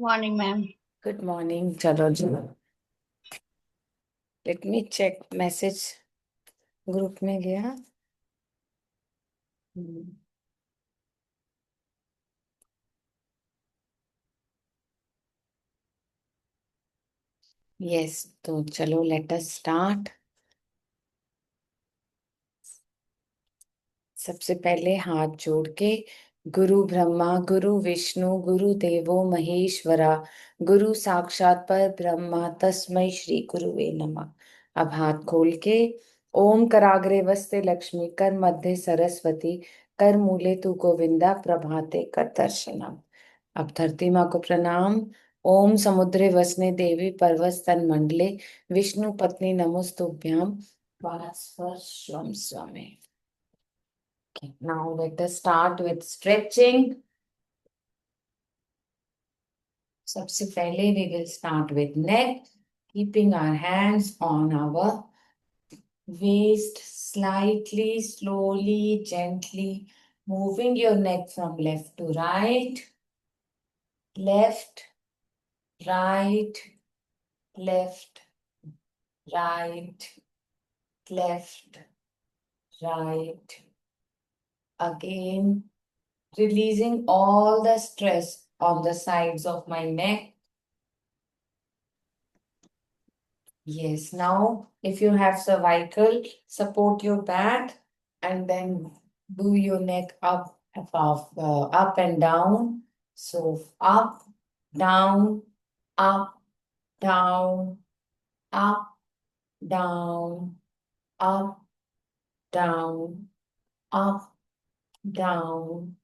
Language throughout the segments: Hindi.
Morning ma'am. Good morning. चलो जी, let me check message group में गया। यस, तो चलो लेट अस स्टार्ट। सबसे पहले हाथ जोड़ के गुरु ब्रह्मा गुरु विष्णु गुरु देवो महेश्वरा गुरु साक्षात पर ब्रह्मा तस्मै श्री गुरुवे नमः। अब हाथ खोल के ओम कराग्रे वस्ते लक्ष्मी कर मध्य सरस्वती कर मूले तू गोविंदा प्रभाते कर दर्शनम। अब धरती माँ को प्रणाम। ओम समुद्रे वसने देवी पर्वतस्तन मंडले विष्णु पत्नी नमोस्तुभ्याम वास्व स्वम स्वमे। Okay, now let us start with stretching. सबसे पहले we will start with neck, keeping our hands on our waist, slightly, slowly, gently, moving your neck from left to right, left, right, left, right, left, right. Again, releasing all the stress on the sides of my neck. Yes, now if you have cervical, support your back and then do your neck up, up and down. So up, down, up, down, up, down, up, down, up, down,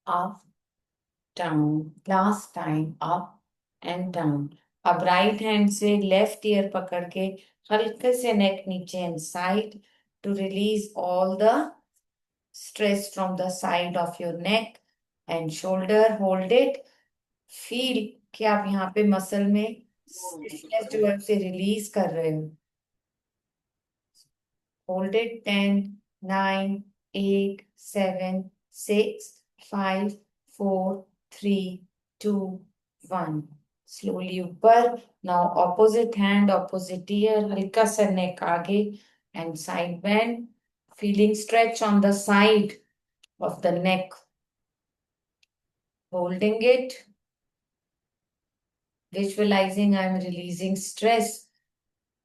up, down. Last time, up and down. अब राइट हैंड से लेफ्ट ईयर पकड़ के हल्के से नेक नीचे and side to release all the stress from the side of your neck and shoulder. Hold it. Feel कि आप यहाँ पे मसल में स्टिफनेस जो है उसे रिलीज कर रहे हो। Hold it. 10, 9, 8, 7, 6, 5, 4, 3, 2, 1। स्लोली ऊपर। Now opposite hand, opposite year, हल्का सा नेक आगे and side bend, feeling stretch on the side of the neck, holding it, visualizing I'm releasing stress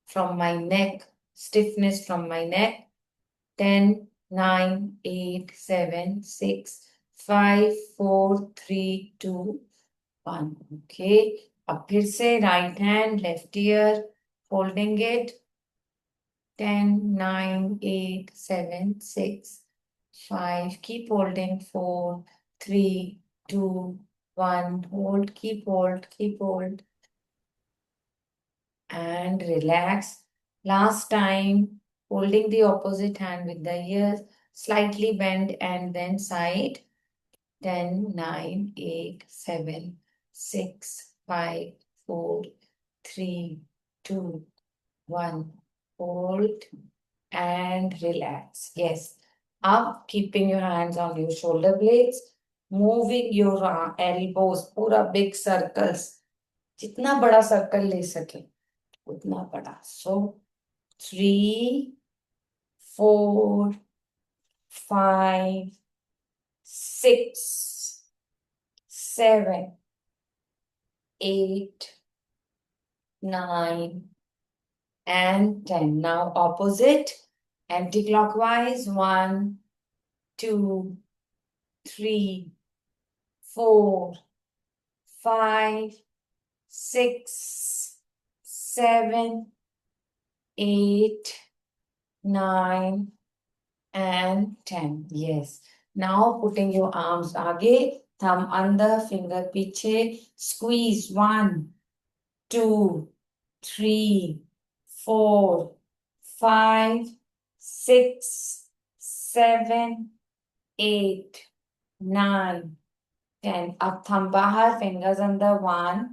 from my neck, stiffness from my neck. 10, 9, 8, 7, 6, 5, 4, 3, 2, 1. Okay. अब फिर से right hand left ear, holding it. 10, 9, 8, 7, 6, 5. Keep holding. 4, 3, 2, 1. Hold, keep hold. And relax. Last time, holding the opposite hand with the ears, slightly bend and then side. 10, 9, 8, 7, 6, 5, 4, 3, 2, 1. Hold and relax. Yes. Up, keeping your hands on your shoulder blades, moving your elbows, पूरा big circles. जितना बड़ा सर्कल ले सके उतना बड़ा। So 3, 4, 5, 6, 7, 8, 9, and 10. Now opposite, anti-clockwise. 1, 2, 3, 4, 5, 6, 7, 8, 9, and 10. Yes. Now putting your arms आगे, thumb under, finger पीछे, squeeze. 1, 2, 3, 4, 5, 6, 7, 8, 9, 10. अब thumb बाहर, fingers under. 1,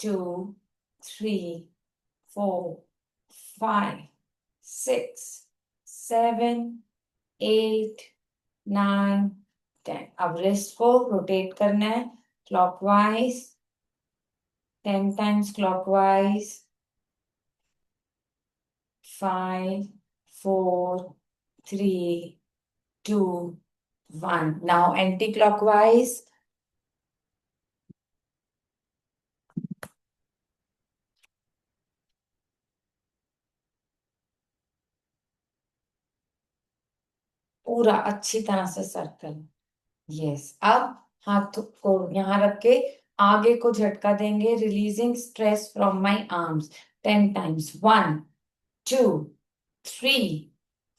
2, 3, 4, 5, 6, 7, 8, 9, 10. अब रिस्ट को रोटेट करना है clockwise. 10 times clockwise. 5, 4, 3, 2, 1. Now anti-clockwise. पूरा अच्छी तरह से सर्कल। यस, अब हाथ को यहाँ रख के आगे को झटका देंगे, releasing stress from my arms 10 times. 1, 2, 3,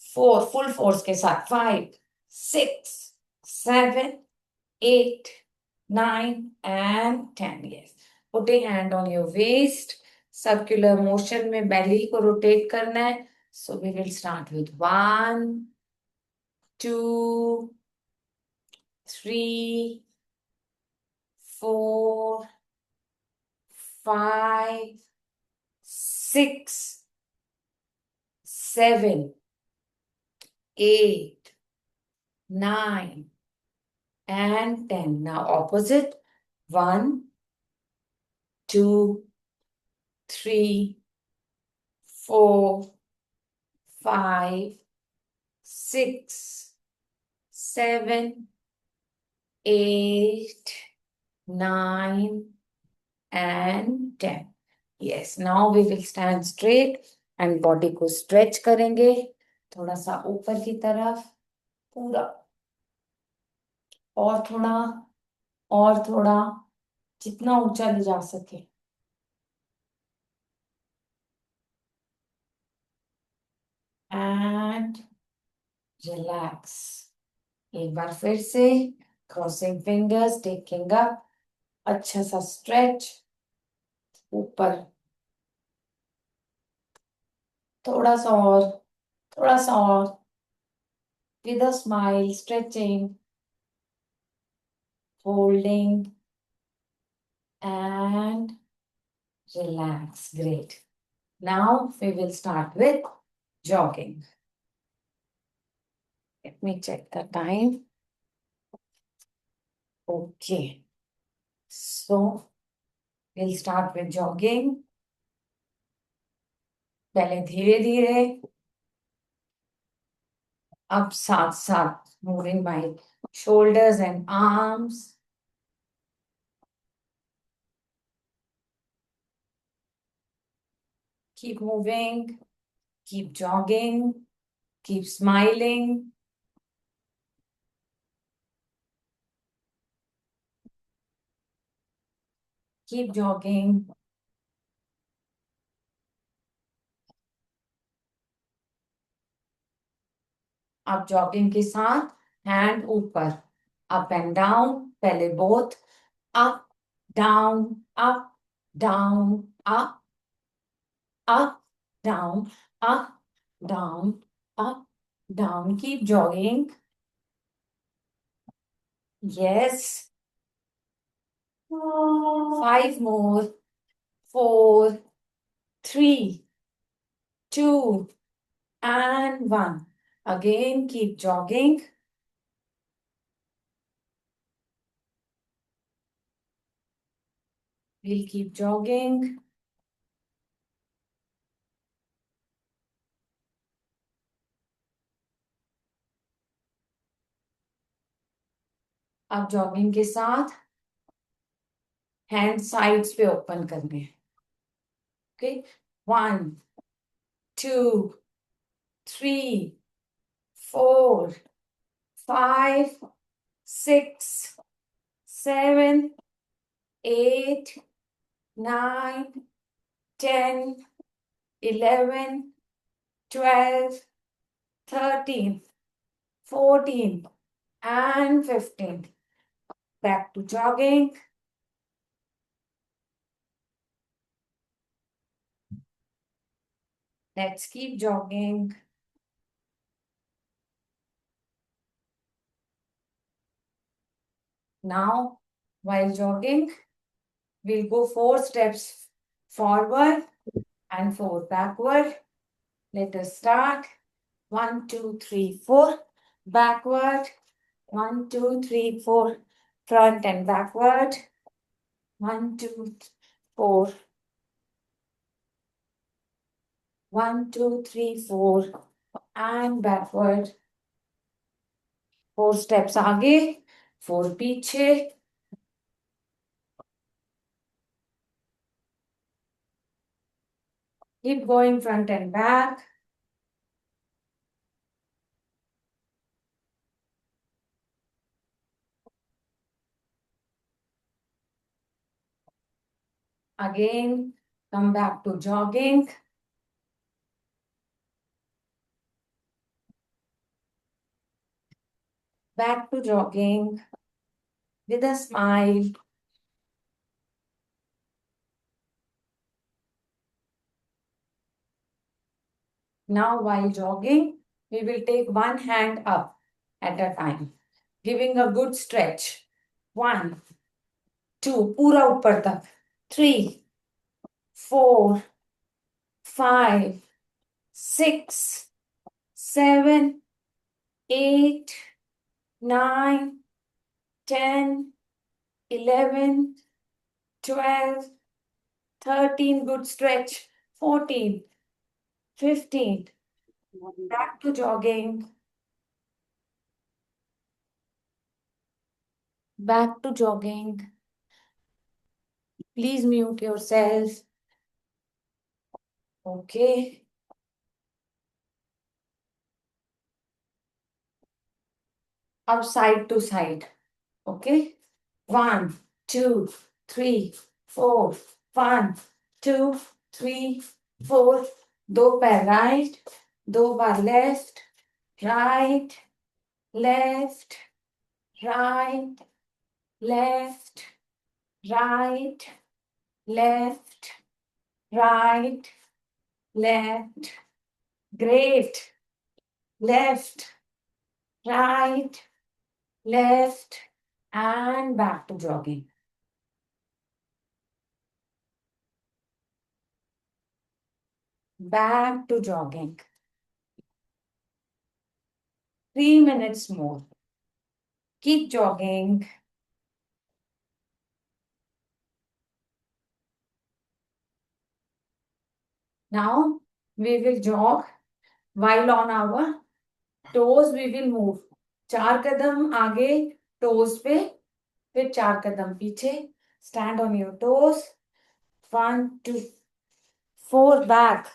4, full force के साथ। 5, 6, 7, 8, 9 and 10. Yes. Put a hand on your waist. Circular motion में belly को rotate करना है. So we will start with 1, 2, 3, 4, 5, 6, 7, 8, 9 and 10. Now opposite. 1, 2, 3, 4, 5, 6, 7, 8, 9 and 10. Yes, now we will stand straight and body को stretch करेंगे थोड़ा सा ऊपर की तरफ, पूरा और थोड़ा और थोड़ा, जितना ऊंचा ले जा सके। And relax. एक बार फिर से क्रॉसिंग फिंगर्स, टेकिंग अप, अच्छा सा स्ट्रेच ऊपर, थोड़ा सा और, थोड़ा सा और, with a smile, stretching, holding and relax. Great. Now we will start with jogging. Let me check the time. Okay. So we'll start with jogging. पहले धीरे धीरे, अब साथ साथ moving my shoulders and arms. Keep moving, keep jogging, keep smiling. Keep jogging. अब जॉगिंग के साथ हैंड ऊपर, अप एंड डाउन, पहले both, up down up down up up down up down up down. Keep jogging. Yes, 5 more. 4, 3, 2 and 1. Again, keep jogging. We'll keep jogging. अब जॉगिंग के साथ हैंड साइड्स पे ओपन करने. Okay, 1, 2, 3, 4, 5, 6, 7, 8, 9, 10, 11, 12, 13, 14 and 15. Back to jogging. Let's keep jogging. Now, while jogging, we'll go 4 steps forward and 4 backward. Let us start. 1, 2, 3, 4. Backward. 1, 2, 3, 4. Front and backward. 1, 2, 4. 1, 2, 3, 4. And backward. 4 steps आगे, 4 पीछे. Keep going front and back. Again, come back to jogging. Back to jogging with a smile. Now, while jogging, we will take one hand up at a time, giving a good stretch. 1, 2, पूरा ऊपर तक. 3, 4, 5, 6, 7, 8, 9, 10, 11, 12, 13, good stretch. 14, 15, back to jogging. Back to jogging. Please mute yourself. Okay. Up side to side. Okay. 1, 2, 3, 4. 1, 2, 3, 4. दो पैर right, दो बार left, right, left, right, left, right, left, right, left. Great. Left, right, left, and back to jogging. Back to jogging. 3 minutes more. Keep jogging. Now we will jog while on our toes we will move. 4 कदम आगे toes पे, फिर 4 कदम पीछे. Stand on your toes. 1, 2, 4 back.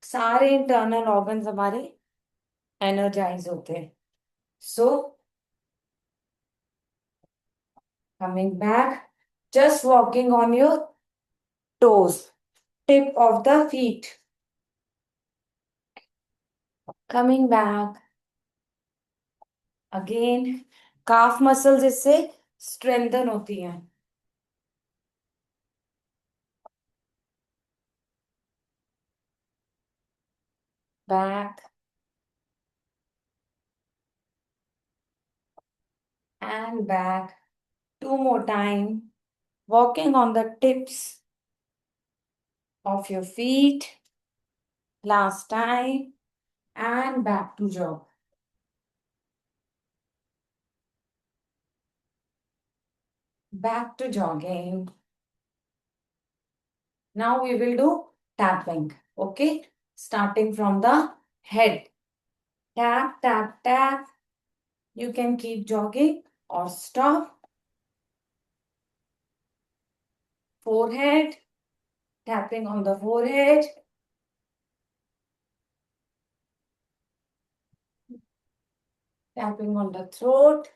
सारे internal organs हमारे energize होते हैं. So coming back, just walking on your toes, tip of the feet. Coming back. Again, calf muscles इससे strengthen होती हैं. Back. And back. 2 more time. Walking on the tips of your feet. Last time. And back to jog. Back to jogging. Now we will do tapping. Okay? Starting from the head. Tap, tap, tap. You can keep jogging or stop. Forehead. Tapping on the forehead. Tapping on the throat.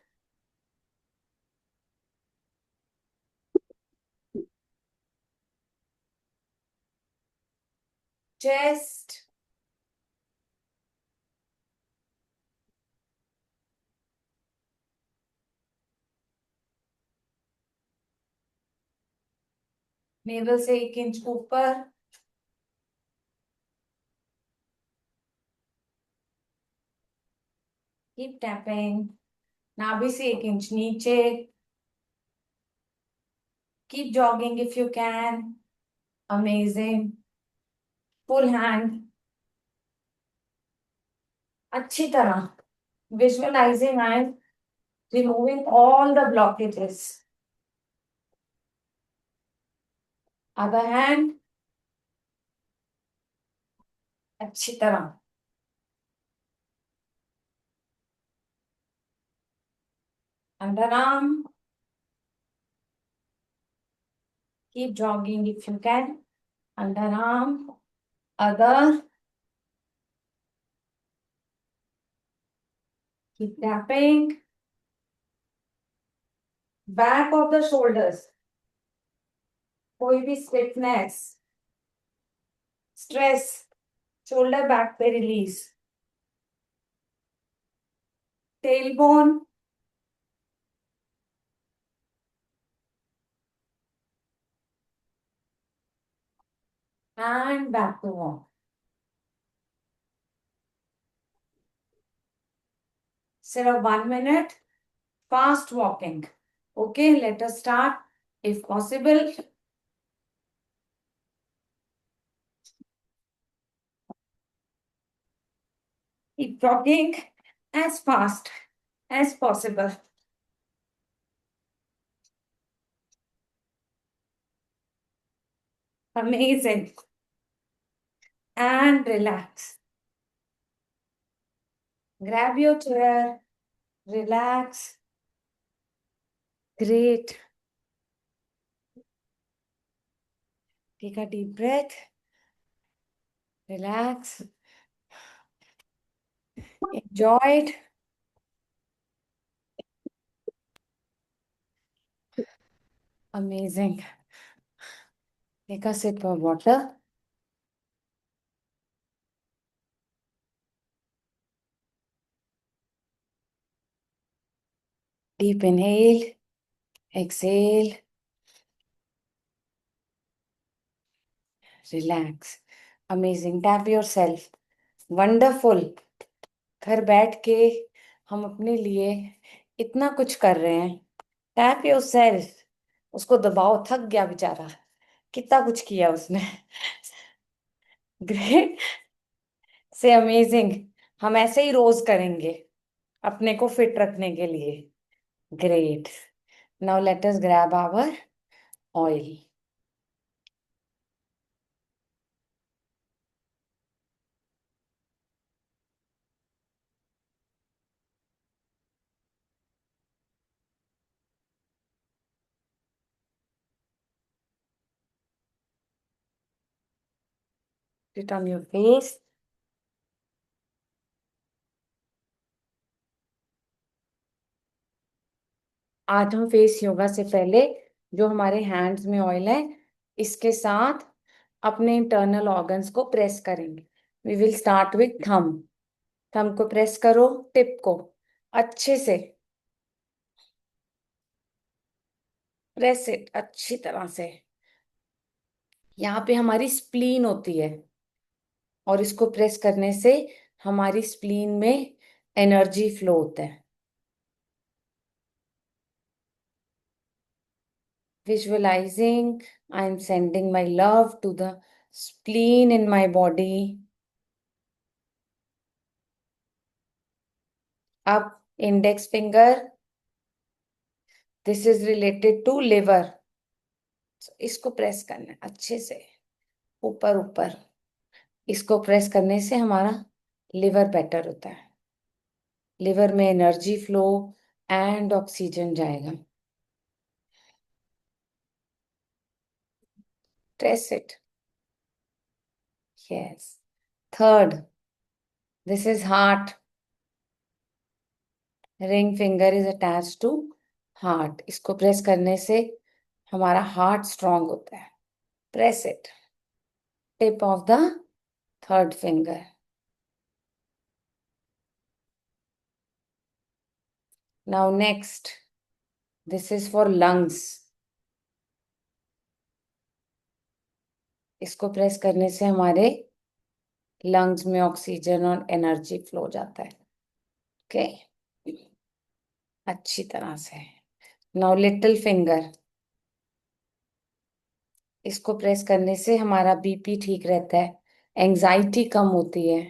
Chest. Navel से 1 इंच ऊपर. Keep tapping. नाभि से 1 इंच नीचे. Keep jogging if you can. Amazing. Full hand. अच्छी तरह. Visualizing and removing all the blockages. Other hand, अच्छी तरह। Under arm, keep jogging if you can. Underarm, other, keep tapping. Back of the shoulders, कोई भी stiffness, stress, shoulder back पे release. Tailbone, and back to walk. Instead of 1 minute, fast walking. Okay, let us start. If possible, keep walking as fast as possible. Amazing. And relax. Grab your chair, relax. Great. Take a deep breath. Relax. Enjoy it. Amazing. Take a sip of water. Deep inhale. Exhale. Relax. Amazing. Tap yourself. Wonderful. घर बैठ के हम अपने लिए इतना कुछ कर रहे हैं. Tap your self. उसको दबाओ, थक गया बेचारा. कितना कुछ किया उसने. ग्रेट. से अमेजिंग. हम ऐसे ही रोज करेंगे अपने को फिट रखने के लिए. Great. Now let us grab our oil. Put on your face. आज हम फेस योगा से पहले जो हमारे हैंड्स में ऑयल है इसके साथ अपने इंटरनल ऑर्गन्स को प्रेस करेंगे. We will start with thumb. Thumb को प्रेस करो, टिप को अच्छे से प्रेस इट अच्छी तरह से. यहाँ पे हमारी स्प्लीन होती है और इसको प्रेस करने से हमारी स्प्लीन में एनर्जी फ्लो होता है. Visualizing, I am sending my love to the spleen in my body. Up, index finger. This is related to liver. So, इसको प्रेस करना है अच्छे से ऊपर ऊपर. इसको प्रेस करने से हमारा लिवर बेटर होता है. लिवर में एनर्जी फ्लो एंड ऑक्सीजन जाएगा. Press it. Yes. Third, this is heart. Ring finger is attached to heart. इसको प्रेस करने से हमारा हार्ट स्ट्रांग होता है. Press it. Tip of the third finger. Now next, this is for lungs. इसको प्रेस करने से हमारे लंग्स में ऑक्सीजन और एनर्जी फ्लो जाता है. ओके, अच्छी तरह से. Now little finger. इसको प्रेस करने से हमारा बीपी ठीक रहता है, एंजाइटी कम होती है,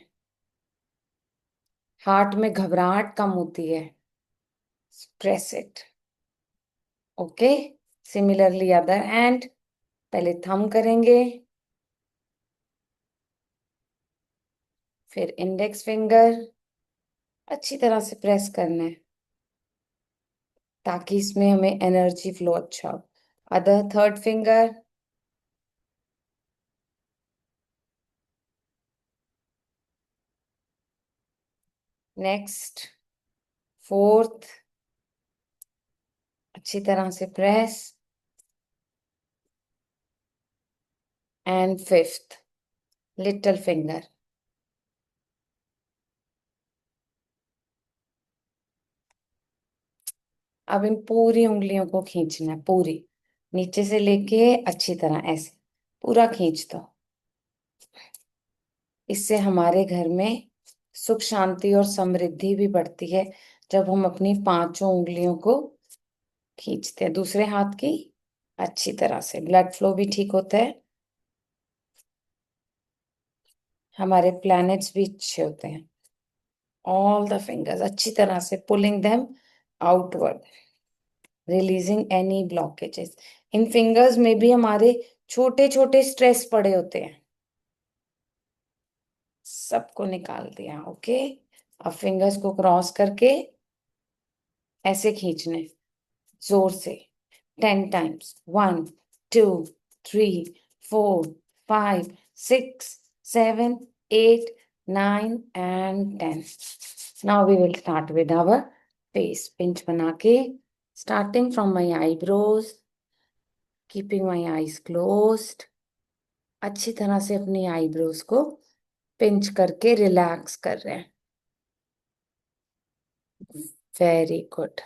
हार्ट में घबराहट कम होती है. Press it. Okay, similarly other hand. पहले थंब करेंगे, फिर इंडेक्स फिंगर अच्छी तरह से प्रेस करना है ताकि इसमें हमें एनर्जी फ्लो अच्छा हो। Other third finger, next fourth, अच्छी तरह से press, and fifth little finger. अब इन पूरी उंगलियों को खींचना है, पूरी नीचे से लेके अच्छी तरह ऐसे पूरा खींच दो। इससे हमारे घर में सुख शांति और समृद्धि भी बढ़ती है जब हम अपनी पांचों उंगलियों को खींचते हैं। दूसरे हाथ की अच्छी तरह से ब्लड फ्लो भी ठीक होता है, हमारे प्लैनेट्स भी अच्छे होते हैं। ऑल द फिंगर्स अच्छी तरह से pulling them outward, releasing any blockages. इन फिंगर्स में भी हमारे छोटे छोटे स्ट्रेस पड़े होते हैं, सबको निकाल दिया। ओके, अब फिंगर्स को क्रॉस करके ऐसे खींचने, जोर से 10 times. 1, 2, 3, 4, 5, 6, 7, 8, 9 and 10। Now we will start with our face. Pinch बना के starting from my eyebrows, keeping my eyes closed. अच्छी तरह से अपनी आईब्रोज को पिंच करके रिलैक्स कर रहे हैं। Very good.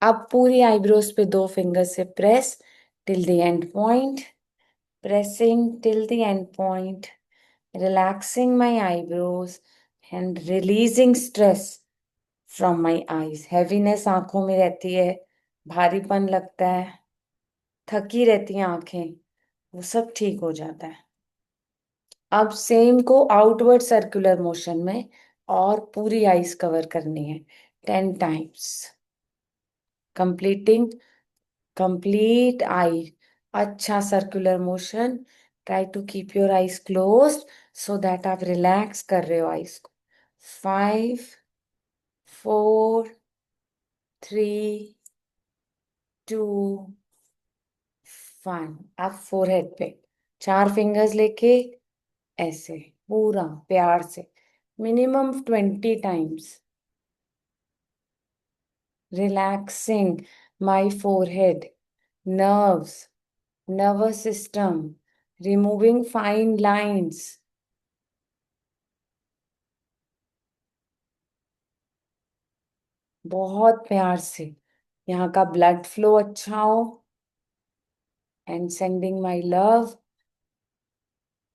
अब पूरी आईब्रोज पे 2 फिंगर से press till the end point, pressing till the end point, relaxing my eyebrows and releasing stress from my eyes. Heaviness आंखों में रहती है, भारीपन लगता है, थकी रहती हैं आंखें, वो सब ठीक हो जाता है। अब सेम को आउटवर्ड सर्कुलर मोशन में और पूरी आईज कवर करनी है 10 टाइम्स, कंप्लीटिंग कंप्लीट आई। अच्छा circular motion, try to keep your eyes close so that आप रिलैक्स कर रहे हो आईज को। 5, 4, 3, 2, 1। आप फोरहेड पे 4 फिंगर्स लेके ऐसे पूरा प्यार से minimum 20 times, relaxing my forehead, nerves, nervous system, removing fine lines. बहुत प्यार से यहाँ का ब्लड फ्लो अच्छा हो and sending my love.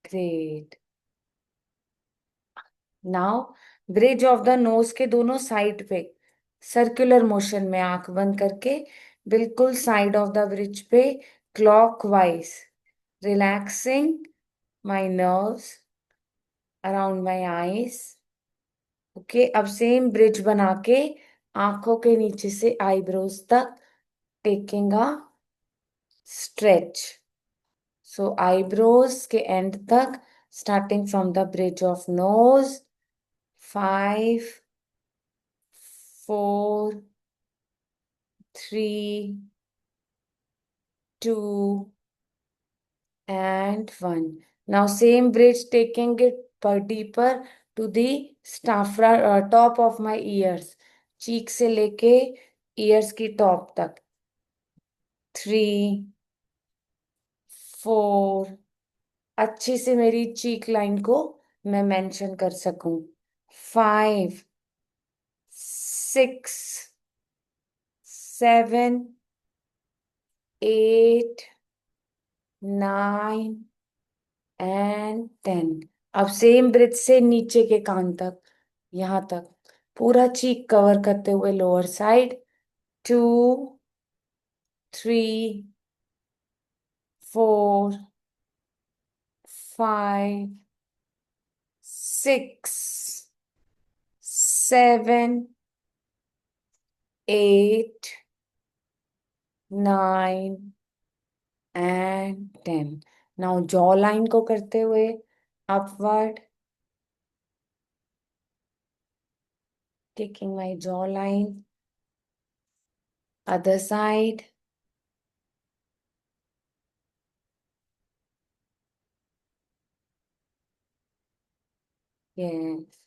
Great. Now bridge of the nose के दोनों साइड पे सर्कुलर मोशन में आंख बंद करके बिल्कुल साइड ऑफ द ब्रिज पे clockwise relaxing my nerves around my eyes. Okay, अब सेम ब्रिज बना के आंखों के नीचे से आईब्रोज तक taking a stretch. So eyebrows के एंड तक starting from the bridge of nose. 5, 4, 3, 2 and 1। Now same bridge taking it per deeper to the top of my ears, चीक से लेके ears की टॉप तक। 3, 4, अच्छी से मेरी चीक लाइन को मैं मेंशन कर सकूं। 5, 6, 7, 8, 9 and 10। अब सेम ब्रिथ से नीचे के कान तक, यहां तक पूरा चीक कवर करते हुए lower side. 2, 3, 4, 5, 6, 7, 8, 9 and 10। Now jaw line को करते हुए upward, taking my jawline, other side, yes।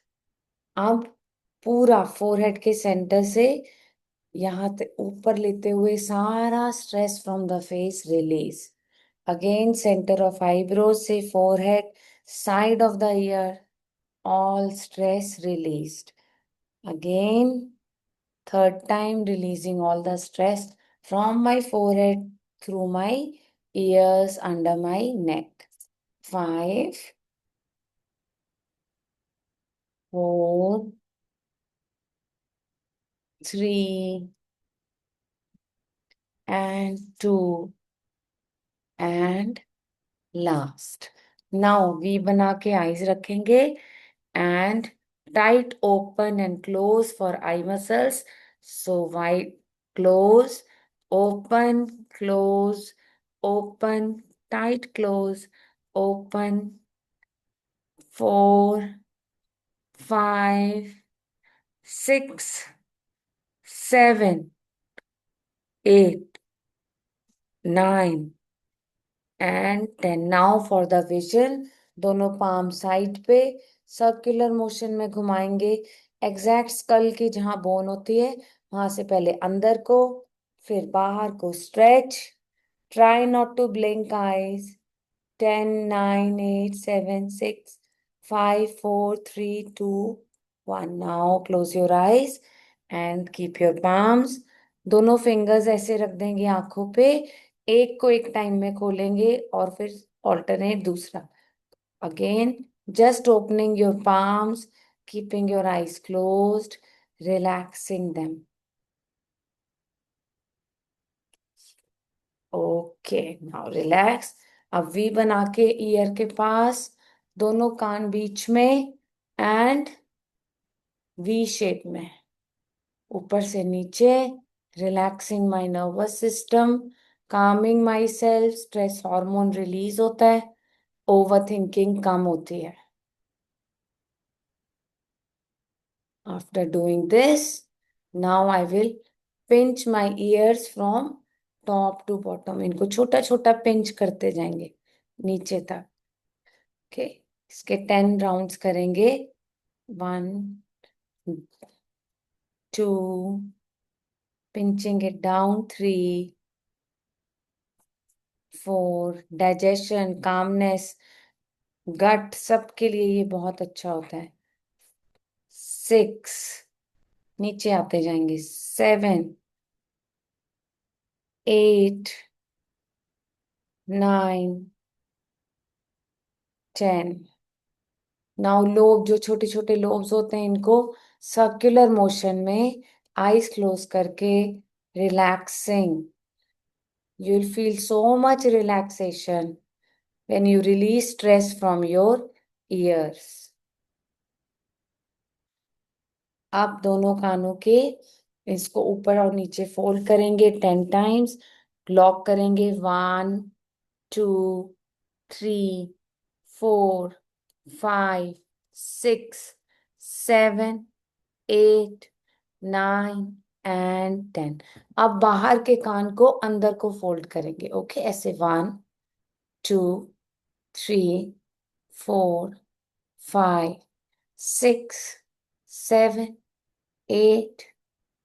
अब पूरा फोरहेड के सेंटर से यहाँ तक ऊपर लेते हुए सारा stress from the face release. Again centre of eyebrows से forehead, side of the ear, all stress released. Again, third time releasing all the stress from my forehead through my ears under my neck. 5, 4, 3, and 2, and last. Now V बना के eyes रखेंगे and tight open and close for eye muscles. So wide, close, open, open, tight, close, open. 4, 5, 6, 7, 8, 9 and 10। Now for the vision, दोनों पाम साइड पे सर्कुलर मोशन में घुमाएंगे। एग्जैक्ट स्कल की जहां बोन होती है वहां से पहले अंदर को, फिर बाहर को stretch. Try not to blink eyes. 10, 9, 8, 7, 6, 5, 4, 3, 2, 1। Now close your eyes and keep your palms। दोनों फिंगर्स ऐसे रख देंगे आंखों पे, एक को एक टाइम में खोलेंगे और फिर ऑल्टरनेट दूसरा। Again just opening your palms, keeping your eyes closed, relaxing them। Okay, now relax. अब वी बना के ईयर के पास, दोनों कान बीच में एंड वी शेप में, ऊपर से नीचे। Relaxing my nervous system, calming myself, stress hormone release होता है, ओवर थिंकिंग कम होती है। After doing this, now I will pinch my ears from top to bottom. इनको छोटा छोटा पिंच करते जाएंगे नीचे तक। ओके, इसके 10 राउंड्स करेंगे। 1, 2, pinching it down, 3, 4। Digestion, calmness, गट सबके लिए ये बहुत अच्छा होता है। 6, नीचे आते जाएंगे। 7, 8, 9, 10। नाउ लोब, जो छोटे छोटे लोब्स होते हैं, इनको सर्कुलर मोशन में आईज क्लोज करके relaxing. You will feel so much relaxation when you release stress from your ears। आप दोनों कानों के इसको ऊपर और नीचे फोल्ड करेंगे 10 टाइम्स। लॉक करेंगे। 1, 2, 3, 4, 5, 6, 7, 8, 9 एंड 10। अब बाहर के कान को अंदर को फोल्ड करेंगे। ओके, ऐसे 1, 2, 3, 4, 5, 6, 7, 8,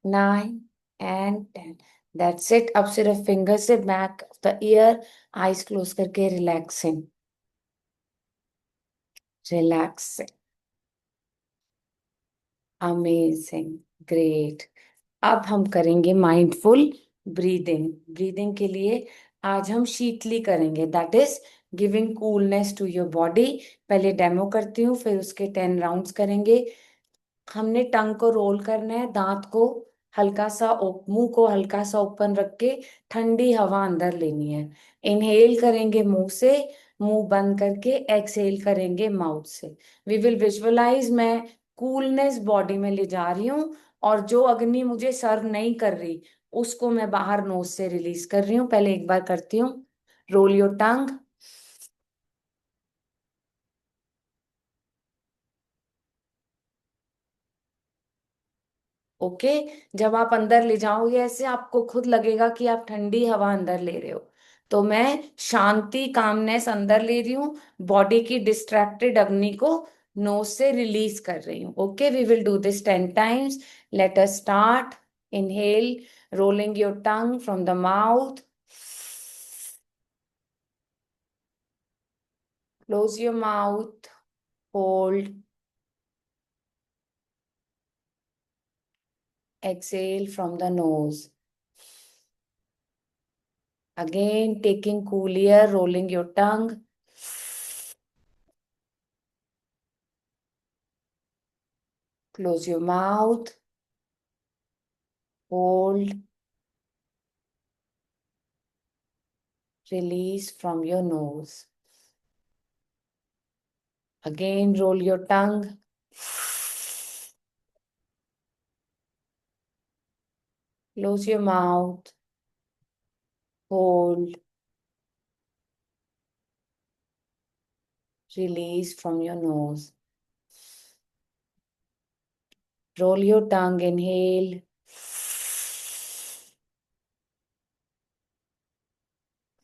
9 एंड 10। That's it. अब सिर्फ फिंगर से back of the year, eyes close करके रिलैक्सिंग, रिलैक्सिंग। Amazing, great. अब हम करेंगे माइंडफुल ब्रीदिंग। ब्रीदिंग के लिए आज हम शीतली करेंगे, that is giving coolness to your body. पहले डेमो करती हूँ, फिर उसके 10 राउंड्स करेंगे। हमने टंग को रोल करना है, दांत को हल्का सा मुंह को हल्का सा ओपन रख के ठंडी हवा अंदर लेनी है। इनहेल करेंगे मुंह से, मुंह बंद करके एक्सहेल करेंगे माउथ से। वी विल विजुअलाइज, मैं कूलनेस बॉडी में ले जा रही हूँ और जो अग्नि मुझे सर्व नहीं कर रही उसको मैं बाहर नोज से रिलीज कर रही हूँ। पहले एक बार करती हूँ। Roll your tongue. ओके। जब आप अंदर ले जाओगे ऐसे आपको खुद लगेगा कि आप ठंडी हवा अंदर ले रहे हो। तो मैं शांति कामनेस अंदर ले रही हूँ, बॉडी की डिस्ट्रैक्टेड अग्नि को नोज से रिलीज कर रही हूँ। Okay, we will do this 10 times. Let us start. Inhale, rolling your tongue from the mouth. Close your mouth, hold, exhale from the nose. Again, taking cool air, rolling your tongue. Close your mouth, hold, release from your nose. Again, roll your tongue. Close your mouth, hold, release from your nose. Roll your tongue, inhale.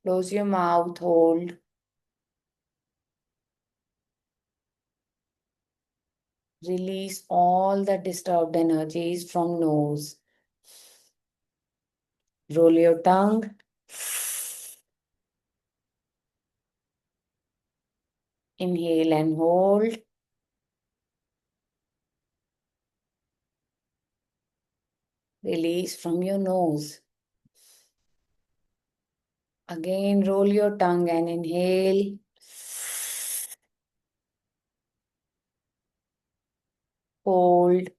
Close your mouth, hold, release all the disturbed energies from nose. Roll your tongue. Inhale and hold. Release from your nose. Again, roll your tongue and inhale. Hold.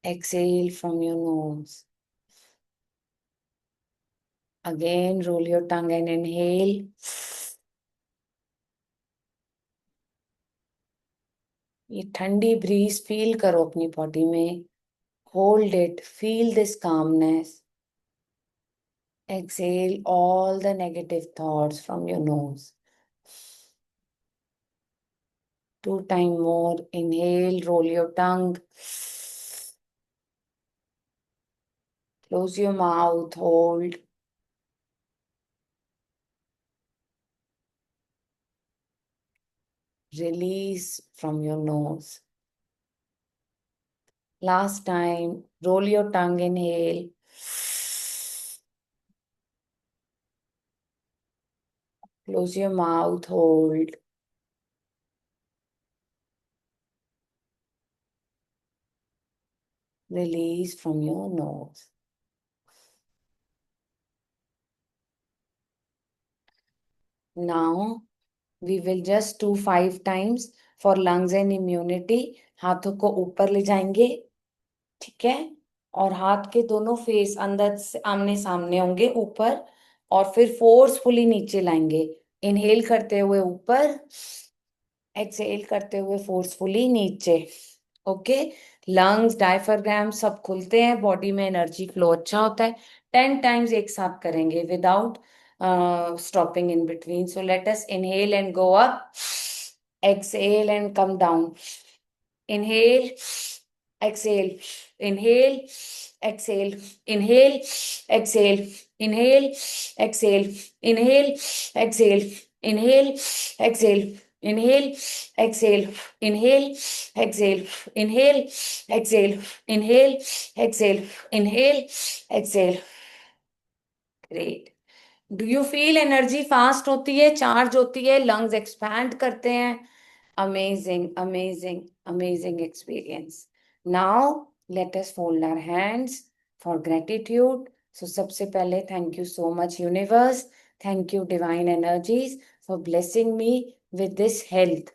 Exhale from your nose. Again, roll your tongue and inhale. ये ठंडी ब्रीज फील करो अपनी बॉडी में. Hold it. Feel this calmness. Exhale all the negative thoughts from your nose. 2 times more. Inhale, roll your tongue. Close your mouth, hold. Release from your nose. Last time, roll your tongue, inhale. Close your mouth, hold. Release from your nose. Now, we will just do 5 times for lungs and immunity. हाथों को ऊपर ले जाएंगे, ठीक है? और हाथ के दोनों फेस अंदर से आमने सामने होंगे ऊपर, और फिर फोर्सफुली नीचे लाएंगे. इनहेल करते हुए ऊपर, एक्सहेल करते हुए फोर्सफुली नीचे. ओके, लंग्स डायफ्राम सब खुलते हैं, बॉडी में एनर्जी फ्लो अच्छा होता है. 10 टाइम्स एक साथ करेंगे without stopping in between. So let us inhale and go up, exhale and come down. Inhale, exhale, inhale, exhale, inhale, exhale, inhale, exhale, inhale, exhale, inhale, exhale, inhale, exhale, inhale, exhale, inhale, exhale, inhale, exhale, inhale, exhale. Great. Do you feel energy fast होती है, चार्ज होती है, लंग्स एक्सपैंड करते हैं? Amazing, amazing, amazing experience. Now let us fold our hands for gratitude. So सबसे पहले thank you so much universe, thank you divine energies for blessing me with this health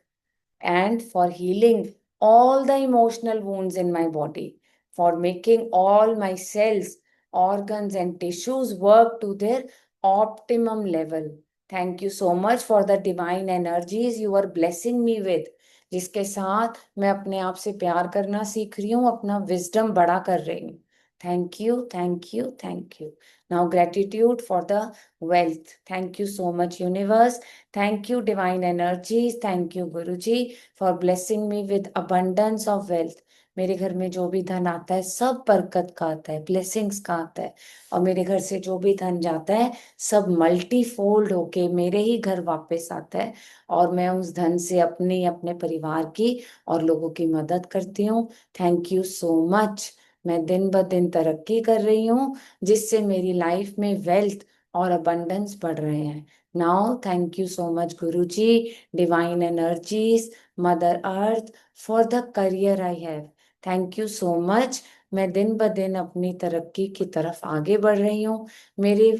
and for healing all the emotional wounds in my body, for making all my cells, organs, and tissues work to their optimum level. Thank you so much for the divine energies you are blessing me with, जिसके साथ मैं अपने आप से प्यार करना सीख रही हूँ, अपना विजडम बड़ा कर रही हूँ. Thank you, thank you, thank you. Now, gratitude for the wealth. Thank you so much, universe. Thank you, divine energies. Thank you, Guruji, for blessing me with abundance of wealth. मेरे घर में जो भी धन आता है सब बरकत का आता है, ब्लेसिंग्स का आता है। और मेरे घर से जो भी धन जाता है सब मल्टी फोल्ड होके मेरे ही घर वापस आता है। और मैं उस धन से अपनी, अपने परिवार की और लोगों की मदद करती हूँ। Thank you so much. मैं दिन ब दिन तरक्की कर रही हूँ, जिससे मेरी लाइफ में वेल्थ और अबंडेंस बढ़ रहे हैं। Now thank you so much guru ji, divine energies, mother earth, for the career I have. Thank you so much. मैं दिन ब दिन अपनी तरक्की की तरफ आगे बढ़ रही हूँ। मेरे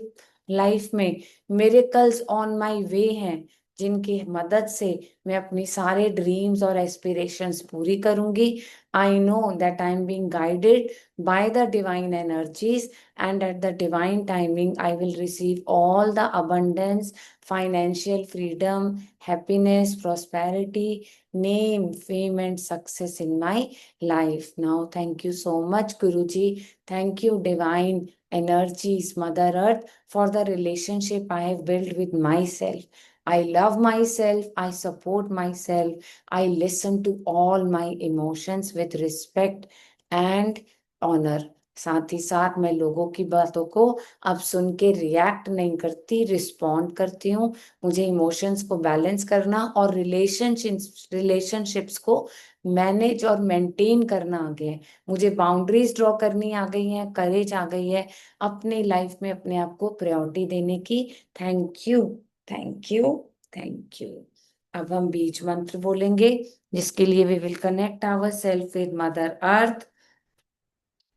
लाइफ में मिरेकल्स ऑन माय वे हैं, जिनकी मदद से मैं अपनी सारे ड्रीम्स और एस्पिरेशंस पूरी करूंगी। I know that I'm being guided by the divine energies, and at the divine timing, I will receive all the abundance, financial freedom, happiness, prosperity, name, fame, and success in my life. Now, thank you so much, Guruji. Thank you, divine energies, Mother Earth, for the relationship I have built with myself. I love myself, I support myself, I listen to all my emotions with respect and honor. साथ ही साथ मैं लोगों की बातों को अब सुन के रिएक्ट नहीं करती, रिस्पॉन्ड करती हूँ। मुझे इमोशंस को बैलेंस करना और रिलेशनशिप्स को मैनेज और मेंटेन करना आ गया है। मुझे बाउंड्रीज ड्रॉ करनी आ गई है, करेज आ गई है अपनी लाइफ में अपने आप को प्रायोरिटी देने की। Thank you, thank you, thank you. अब हम बीज मंत्र बोलेंगे, जिसके लिए we will connect our self with mother earth.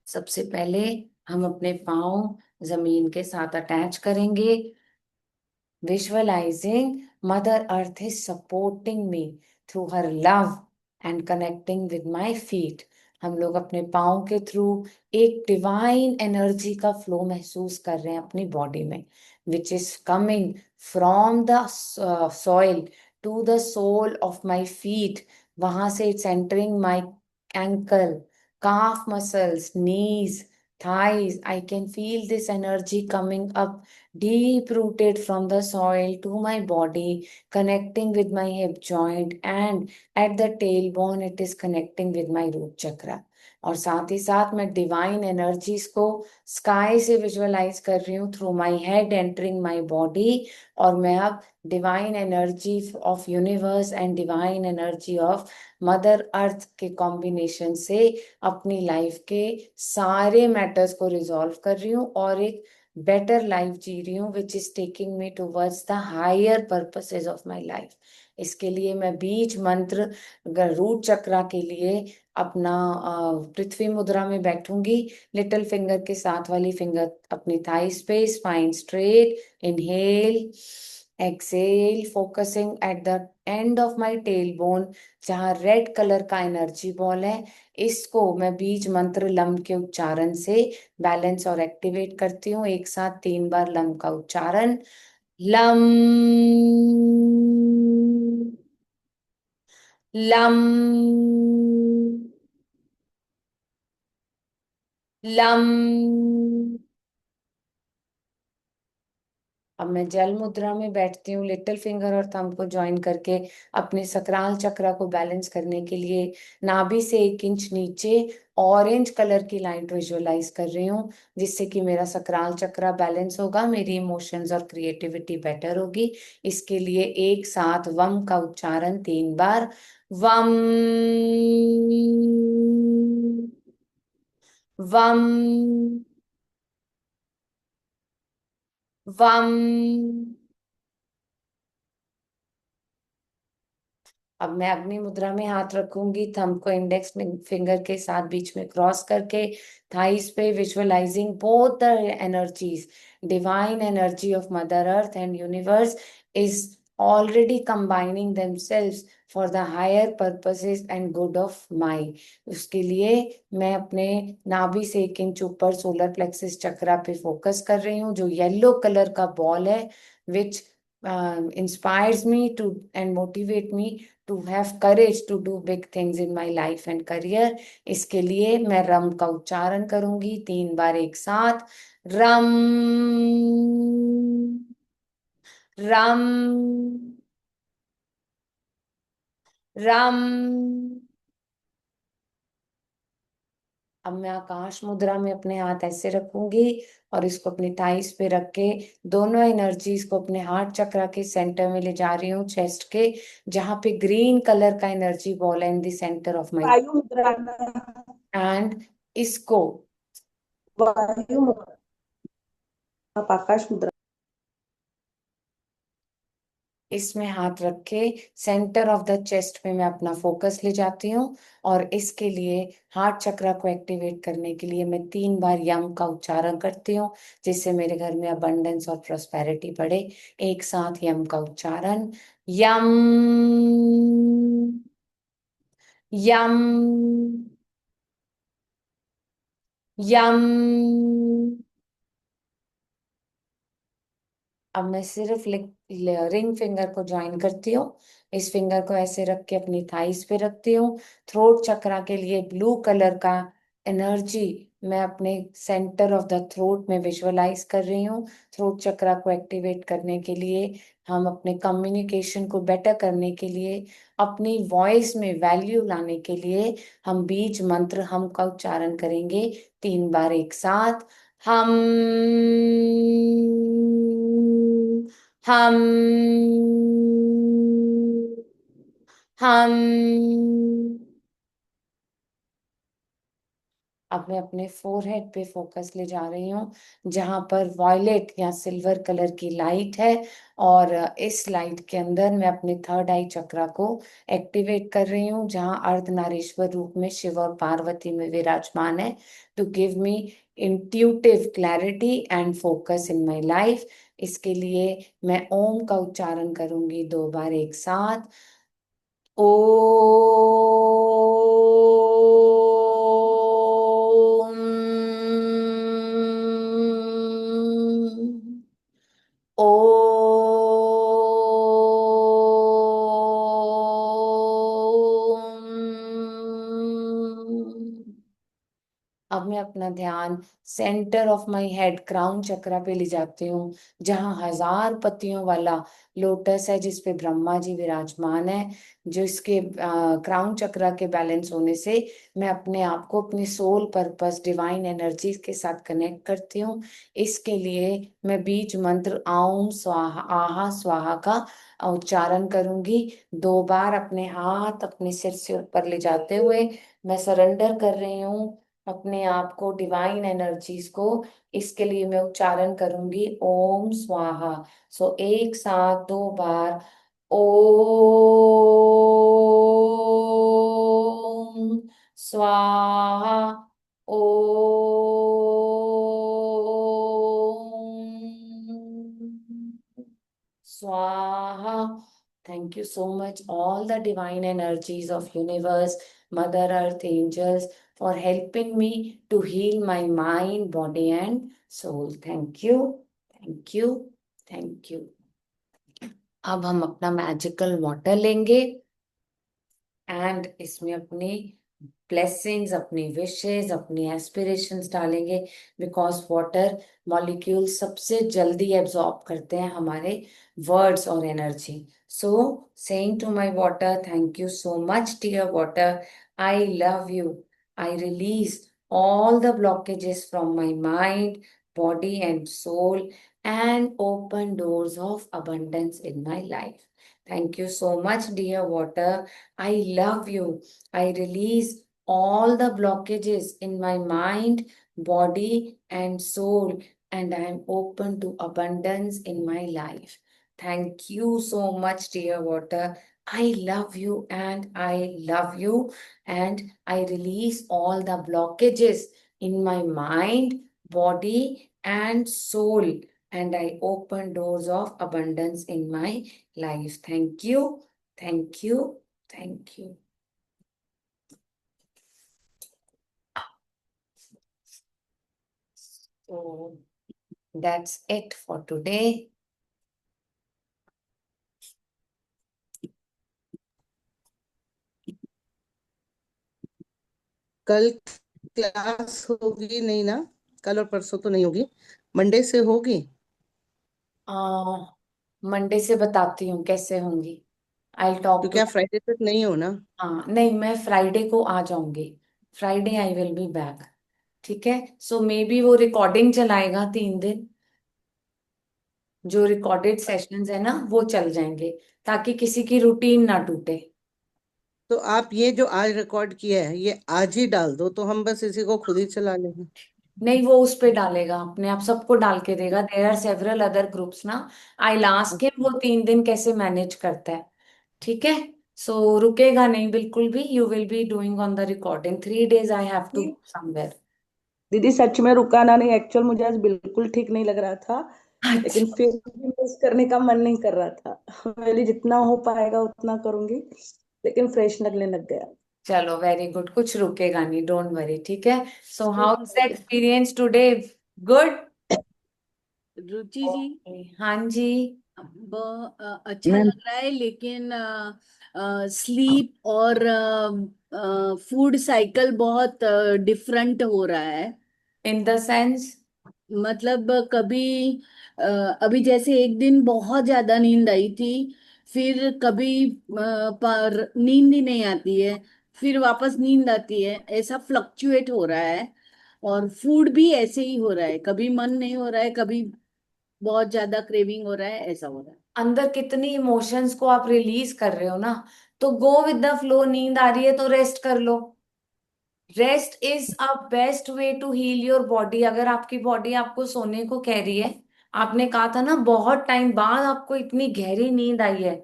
सबसे पहले हम अपने पाँव जमीन के साथ अटैच करेंगे, visualizing Mother Earth is supporting me through her love and connecting with my feet. हम लोग अपने पाँव के थ्रू एक डिवाइन एनर्जी का फ्लो महसूस कर रहे हैं अपनी बॉडी में, which is coming from the soil to the sole of my feet. वहां से it's entering my ankle, calf muscles, knees, thighs. I can feel this energy coming up deep rooted from the soil to my body, connecting with my hip joint, and at the tailbone, it is connecting with my root chakra. और साथ ही साथ मैं डिवाइन एनर्जीज को स्काई से विजुअलाइज कर रही हूँ through my head entering my body. और मैं अब divine energy of universe and divine energy of mother earth के कॉम्बिनेशन से अपनी लाइफ के सारे मैटर्स को रिजॉल्व कर रही हूँ और एक बेटर लाइफ जी रही हूँ, which is taking me towards the higher purposes of my life. इसके लिए मैं बीज मंत्र रूट चक्रा के लिए अपना पृथ्वी मुद्रा में बैठूंगी। लिटिल फिंगर के साथ वाली फिंगर अपनी थाइस पे, spine straight. Inhale, exhale, focusing at the end of my tailbone, जहाँ रेड कलर का एनर्जी बॉल है। इसको मैं बीज मंत्र लम के उच्चारण से बैलेंस और एक्टिवेट करती हूँ। एक साथ 3 बार लम का उच्चारण। Lump, lump, lump. अब मैं जल मुद्रा में बैठती हूँ, लिटिल फिंगर और थंब को ज्वाइन करके अपने सकराल चक्रा को बैलेंस करने के लिए नाभि से 1 इंच नीचे ऑरेंज कलर की लाइन विजुअलाइज कर रही हूँ, जिससे कि मेरा सकराल चक्रा बैलेंस होगा, मेरी इमोशंस और क्रिएटिविटी बेटर होगी। इसके लिए एक साथ वम का उच्चारण 3 बार। वम, वम, वम। अब मैं अग्नि मुद्रा में हाथ रखूंगी, थंब को इंडेक्स फिंगर के साथ बीच में क्रॉस करके थाइस पे, visualising both the energies. Divine energy of mother earth and universe is already combining themselves for the higher purposes and good of my। उसके लिए मैं अपने नाभि से 1 इंच ऊपर सोलर प्लेक्सिस चक्रा पे फोकस कर रही हूँ, जो येलो कलर का बॉल है, विच inspires me to and motivate me to have courage to do big things in my life and career. इसके लिए मैं रम का उच्चारण करूंगी 3 बार एक साथ। रम, रम, रम। अब मैं आकाश मुद्रा में अपने हाथ ऐसे रखूंगी और इसको अपनी थाइस पे रख के दोनों एनर्जीज को अपने हार्ट चक्र के सेंटर में ले जा रही हूँ, चेस्ट के, जहां पे ग्रीन कलर का एनर्जी बॉल है in the centre of my. वायु मुद्रा में। एंड इसको वायु मुद्रा। आप आकाश मुद्रा। इसमें हाथ रख के सेंटर ऑफ द चेस्ट पे मैं अपना फोकस ले जाती हूँ। और इसके लिए हार्ट चक्र को एक्टिवेट करने के लिए मैं 3 बार यम का उच्चारण करती हूँ, जिससे मेरे घर में अबंडेंस और प्रोस्पेरिटी बढ़े। एक साथ यम का उच्चारण। यम, यम, यम। अब मैं सिर्फ रिंग फिंगर को ज्वाइन करती हूँ। इस फिंगर को ऐसे रख के अपनी थाइस पे रखती हूँ। थ्रोट चक्रा के लिए ब्लू कलर का एनर्जी मैं अपने सेंटर ऑफ द थ्रोट में विजुअलाइज कर रही हूँ। थ्रोट चक्रा को एक्टिवेट करने के लिए, हम अपने कम्युनिकेशन को बेटर करने के लिए, अपनी वॉइस में वैल्यू लाने के लिए हम बीज मंत्र हम का उच्चारण करेंगे 3 बार एक साथ। हम, हम, हम। अब मैं अपने फोरहेड पे फोकस ले जा रही हूँ, जहां पर वॉयलेट या सिल्वर कलर की लाइट है। और इस लाइट के अंदर मैं अपने थर्ड आई चक्रा को एक्टिवेट कर रही हूँ, जहां अर्धनारीश्वर रूप में शिव और पार्वती में विराजमान है, to give me intuitive clarity and focus in my life. इसके लिए मैं ओम का उच्चारण करूंगी 2 बार एक साथ। ओम, ओम। अब मैं अपना ध्यान centre of my head crown chakra पे ले जाती हूँ, जहाँ 1000 पत्तियों वाला लोटस है, जिस पे ब्रह्मा जी विराजमान है। जो इसके क्राउन चक्रा के बैलेंस होने से मैं अपने आप को अपनी सोल पर्पस डिवाइन एनर्जी के साथ कनेक्ट करती हूँ। इसके लिए मैं बीज मंत्र आऊं स्वाहा आहा स्वाहा का उच्चारण करूंगी 2 बार। अपने हाथ अपने सिर से ऊपर ले जाते हुए मैं सरेंडर कर रही हूँ अपने आप को, डिवाइन एनर्जीज को। इसके लिए मैं उच्चारण करूंगी ओम स्वाहा। सो एक साथ 2 बार। ओम स्वाहा, ओम Swaha. Thank you so much, all the divine energies of universe, Mother Earth, angels, for helping me to heal my mind, body, and soul. Thank you, thank you, thank you. अब हम अपना मैजिकल वाटर लेंगे एंड इसमें अपनी ब्लेसिंग्स, अपनी विशेस, अपनी एस्पिरेशंस डालेंगे। बिकॉज वाटर मॉलिक्यूल सबसे जल्दी एब्जॉर्ब करते हैं हमारे वर्ड्स और energy. So saying to my water, thank you so much dear water, I love you, I release all the blockages from my mind, body, and soul, and open doors of abundance in my life. Thank you so much, dear water. I love you. I release all the blockages in my mind, body, and soul, and I am open to abundance in my life. Thank you so much, dear water. I love you and I love you, and I release all the blockages in my mind, body, and soul, and I open doors of abundance in my life. Thank you, thank you, thank you. So that's it for today. कल क्लास होगी नहीं ना? कल और परसों तो नहीं होगी, मंडे से होगी। आ, मंडे से बताती हूँ कैसे होंगी। आई टॉक क्योंकि टू। आप फ्राइडे तक नहीं हो ना। हाँ नहीं, मैं फ्राइडे को आ जाऊंगी। Friday I will be back. ठीक है, सो मे बी वो रिकॉर्डिंग चलाएगा 3 दिन। जो रिकॉर्डेड सेशंस है ना वो चल जाएंगे, ताकि किसी की रूटीन ना टूटे। तो आप ये जो आज रिकॉर्ड किया है ये आज ही डाल दो, तो हम बस इसी को खुद ही चला लेंगे। नहीं, वो उस पे डालेगा, अपने आप सबको डाल के देगा। There are several other groups ना। आई लास्ट हिम वो 3 दिन कैसे मैनेज करता है। ठीक है, सो रुकेगा नहीं बिल्कुल भी। You will be doing on the recording 3 days। I have to go somewhere. दीदी सच में रुकाना नहीं, एक्चुअल मुझे आज बिल्कुल ठीक नहीं लग रहा था, लेकिन अच्छा, फिर भी मिस करने का मन नहीं कर रहा था। मेरी जितना हो पाएगा उतना करूंगी, लेकिन फ्रेश लगने लग गया। चलो वेरी गुड, कुछ रुकेगा नहीं, डोंट वरी। ठीक है, सो हाउ ठीक इज द है दीदी। Experience today? गुड। रुचि जी, ओके, हाँ जी। अच्छा मैम, लग रहा है, लेकिन स्लीप और फूड साइकिल बहुत डिफरेंट हो रहा है। In the sense? मतलब कभी अ, अभी जैसे एक दिन बहुत ज्यादा नींद आई थी, फिर कभी पर नींद ही नहीं आती है, फिर वापस नींद आती है, ऐसा फ्लक्चुएट हो रहा है। और फूड भी ऐसे ही हो रहा है, कभी मन नहीं हो रहा है, कभी बहुत ज्यादा क्रेविंग हो रहा है, ऐसा हो रहा है। अंदर कितनी इमोशंस को आप रिलीज कर रहे हो ना, तो गो विद द फ्लो। नींद आ रही है तो रेस्ट कर लो। Rest is a best way to heal your body. अगर आपकी बॉडी आपको सोने को कह रही है, आपने कहा था ना बहुत टाइम बाद आपको इतनी गहरी नींद आई है,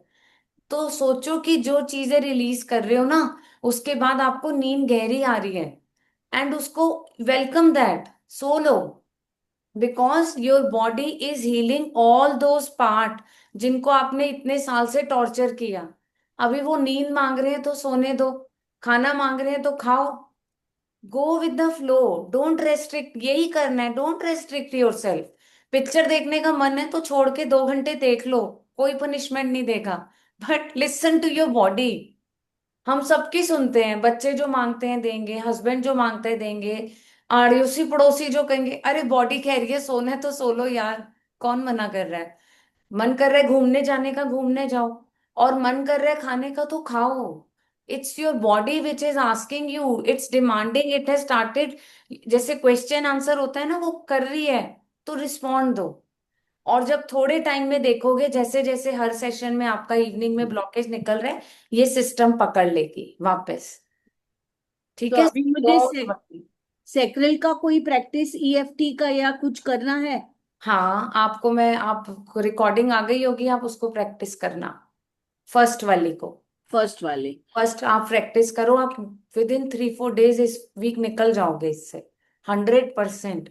तो सोचो कि जो चीजें रिलीज कर रहे हो ना, उसके बाद आपको नींद गहरी आ रही है। एंड उसको welcome that, so low. Because your body is healing all those part जिनको आपने इतने साल से टॉर्चर किया। अभी वो नींद मांग रहे हैं तो सोने दो, खाना मांग रहे हैं तो खाओ। Go with the flow, don't restrict. यही करना है, don't restrict your self. Picture देखने का मन है तो छोड़ के 2 घंटे देख लो, कोई पनिशमेंट नहीं देगा। But listen to your body. हम सबकी सुनते हैं, बच्चे जो मांगते हैं देंगे, हस्बैंड जो मांगते हैं देंगे, आड़ोसी पड़ोसी जो कहेंगे अरे बॉडी कह रही है सोना है तो सो लो यार, कौन मना कर रहा है। मन कर रहा है घूमने जाने का, घूमने जाओ। और मन कर रहा है खाने का तो खाओ। It's your body which is asking you, it's demanding, it has started. जैसे क्वेश्चन आंसर होता है ना, वो कर रही है, तो रिस्पॉन्ड दो। और जब थोड़े टाइम में देखोगे, जैसे जैसे हर सेशन में आपका इवनिंग में ब्लॉकेज निकल रहा है, ये सिस्टम पकड़ लेगी वापस। तो ठीक है, अभी मुझे सेक्रल का कोई प्रैक्टिस, ईएफटी का या कुछ करना है? हाँ आपको मैं, आप रिकॉर्डिंग आ गई होगी, आप उसको प्रैक्टिस करना, फर्स्ट वाली को। फर्स्ट वाले। फर्स्ट आप प्रैक्टिस करो, आप विद इन 3-4 डेज इस वीक निकल जाओगे इससे, 100%।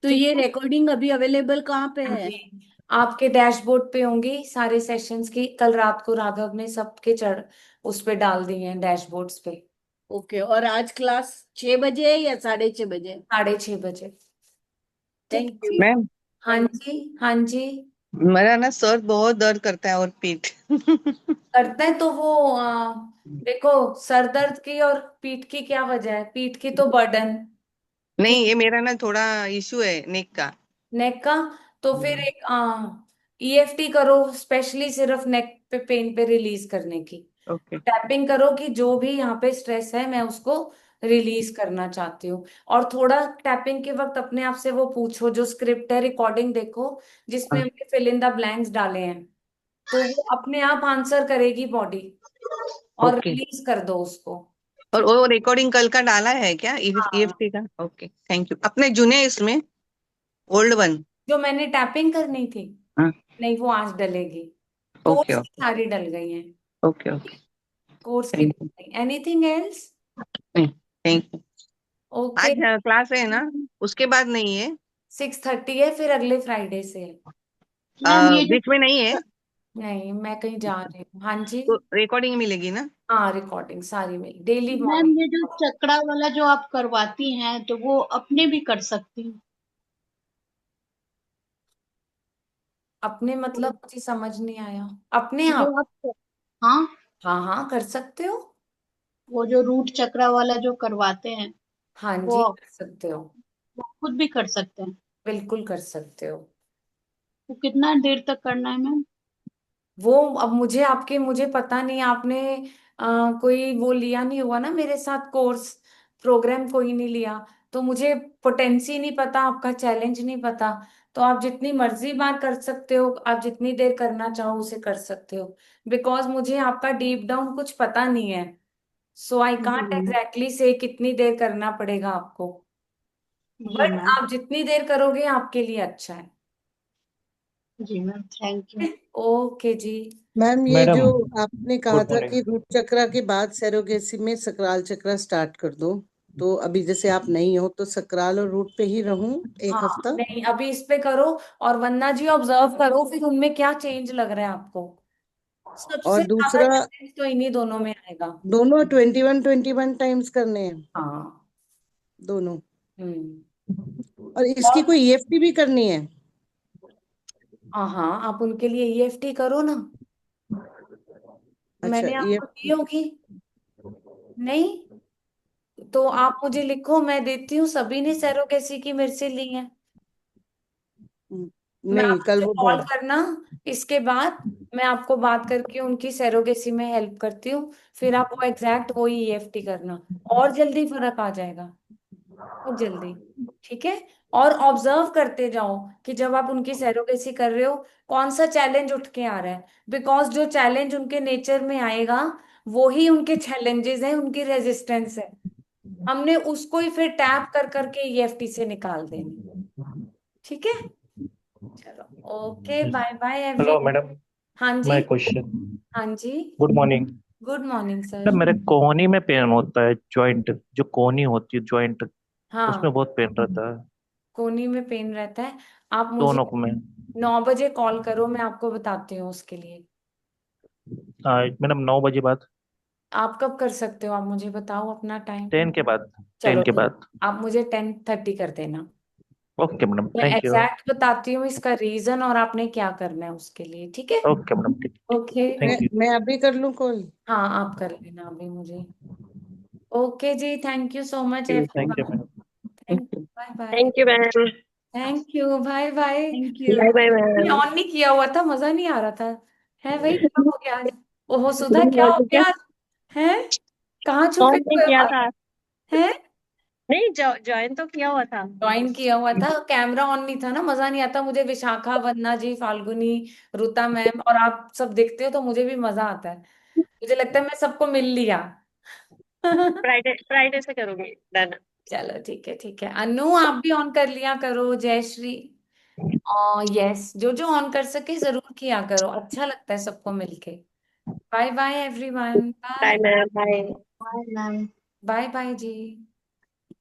तो ठीक ये है, रिकॉर्डिंग अभी अवेलेबल कहाँ पे हाँ है? जी। आपके डैशबोर्ड पे होंगी सारे सेशंस की। कल रात को राघव ने सबके चढ़ उस पे डाल दिए हैं, डैशबोर्ड्स पे। ओके, और आज क्लास 6 बजे है या 6:30 बजे? 6:30 बजे। ठीक थैंक यू। है। मैम, हाँ जी, हाँ जी। मेरा ना सर बहुत दर्द करता है और पीठ। करता है तो वो देखो, सर दर्द की और पीठ की क्या वजह है? पीठ की तो बर्डन। नहीं, ठीक, ये मेरा ना थोड़ा इशू है नेक का। नेक का, तो फिर हम्म। एक ईएफटी करो, स्पेशली सिर्फ नेक पे पेन पे रिलीज करने की। ओके। टैपिंग करो कि जो भी यहाँ पे स्ट्रेस है मैं उसको रिलीज करना चाहती हूँ। और थोड़ा टैपिंग के वक्त अपने आप से वो पूछो, जो स्क्रिप्ट है रिकॉर्डिंग देखो जिसमें हाँ, हमने फिल इन द ब्लैंक्स डाले हैं, तो वो अपने आप आंसर करेगी बॉडी। और ओके। रिलीज कर दो उसको। और ठीक। वो रिकॉर्डिंग कल का डाला है क्या, हाँ, ईएफटी का? Okay, thank you. अपने जुने इसमें ओल्ड वन। जो मैंने टैपिंग करनी थी, हाँ। नहीं वो आज डलेगी। ओके कोर्स की ओके सारी डल गई हैं। Okay okay. कोर्स की थैंक डल यू। गई। Anything else? Thank you. Okay. आज क्लास है ना? उसके बाद नहीं है? 6:30 है, फिर अगले फ्राइडे से है। मैम ये जो बीच में नहीं है? नहीं, मैं कहीं जा रही हूँ। हाँ जी। तो रिकॉर्डिंग मिलेगी ना? हाँ, रिकॉर्डिंग सारी मिल डेली मैम ये मॉर्निंग। जो चक्रा वाला जो आप करवाती हैं तो वो अपने भी कर सकती हैं? अपने मतलब मुझे समझ नहीं आया। अपने जो आप? आप, हाँ, हाँ हाँ, कर सकते हो। वो जो रूट चक्रा वाला जो करवाते हैं। हाँ जी, वो कर सकते हो। वो खुद भी कर सकते हैं? बिल्कुल कर सकते हो। वो कितना देर तक करना है मैम? वो अब मुझे पता नहीं, आपने कोई वो लिया नहीं हुआ ना मेरे साथ कोर्स, प्रोग्राम कोई नहीं लिया, तो मुझे पोटेंसी नहीं पता, आपका चैलेंज नहीं पता। तो आप जितनी मर्जी बार कर सकते हो, आप जितनी देर करना चाहो उसे कर सकते हो, बिकॉज मुझे आपका डीप डाउन कुछ पता नहीं है। सो आई जी कांट मैम। एग्जैक्टली से कितनी देर करना पड़ेगा आपको, जी बट मैम। आप जितनी देर करोगे आपके लिए अच्छा है। जी मैम, थैंक यू। ओके जी। मैम ये जो मैडम आपने कहा गुड था मॉर्निंग। कि रूट चक्रा के बाद सैरोगेसी में सकराल चक्रा स्टार्ट कर दो, तो अभी जैसे आप नहीं हो तो सकराल और रूट पे ही रहूं एक हाँ हफ्ता? नहीं, अभी इस पे करो, और वंदना जी ऑब्जर्व करो फिर उनमें क्या चेंज लग रहा है आपको। सबसे और ज्यादा दूसरा, चेंज तो इन्हीं दोनों में आएगा। दोनों 21 टाइम्स करने हैं, हाँ। दोनों? हम्म। और इसकी और कोई ईएफटी भी करनी है? हाँ हाँ, आप उनके लिए ईएफटी करो ना, अच्छा, मैंने आपको दी ईएफटी। होगी। नहीं, तो आप मुझे लिखो, मैं देती हूँ, सभी ने सैरोगेसी की मेरे से ली है। मैं नहीं, आप कल मुझे वो कॉल करना, इसके बाद मैं आपको बात करके उनकी सैरोगेसी में हेल्प करती हूँ, फिर आप वो एग्जैक्ट वही ईएफटी करना, और जल्दी फर्क आ जाएगा, बहुत जल्दी। ठीक है। और ऑब्जर्व करते जाओ कि जब आप उनकी सैरोगेसी कर रहे हो कौन सा चैलेंज उठ के आ रहा है, बिकॉज जो चैलेंज उनके नेचर में आएगा वो ही उनके चैलेंजेस हैं, उनकी रेजिस्टेंस है, हमने उसको ही फिर टैप कर करके ईएफटी से निकाल देनी। ठीक है। चलो, okay, bye bye every. Hello madam, हाँ जी। My question. हाँ जी। Good morning. Good morning madam sir. मेरे कोहनी में पेन होता है, जॉइंट जो कोहनी होती है जॉइंट, उसमें हाँ, बहुत पेन रहता है, कोहनी में पेन रहता है। आप मुझे दोनों को में। 9 बजे कॉल करो, मैं आपको बताती हूँ उसके लिए। मैडम 9 बजे बाद, आप कब कर सकते हो, आप मुझे बताओ अपना टाइम। 10 के बाद, चलो 10 के ठीक, बाद। आप मुझे 10:30 कर देना। ओके मैडम, मैं थैंक यू। एग्जैक्ट बताती हूँ इसका रीजन और आपने क्या करना है उसके लिए, ठीक है। ओके मैडम, ठीक। ओके। मैं थैंक यू। मैं अभी कर लूं कॉल? हाँ, आप कर लेना अभी मुझे। ओके जी, thank you so much thank you everyone. Madam. Thank you, bye bye. Thank you ma'am. Thank you, bye bye. Thank you. Bye bye ये मैम। ऑन नहीं किया हुआ था, मजा नहीं आ रहा था। है भाई, क्या हो गया आज? ओहो सुधा, क्या हो क्या? गया आज? है, कहाँ छुपे कौन ने हुए हो किया आप? था? है, नहीं, ज्वाइन तो किया हुआ था। ज्वाइन किया हुआ था, कैमरा ऑन नहीं था ना, मजा नहीं आता मुझे। विशाखा, वंदना जी, फाल्गुनी, रुता मैम और आप सब दिखते हो तो मुझे भी मजा आता है, मुझे लगता है मैं सबको मिल लिया। फ्राइडे फ्राइडे से करूंगी, डन। चलो ठीक है, ठीक है। अनु, आप भी ऑन कर लिया करो, जयश्री। यस, जो जो ऑन कर सके जरूर किया करो, अच्छा लगता है सबको मिलके। Bye bye everyone, bye bye. Ma'am, bye. Bye ma'am. Bye bye जी।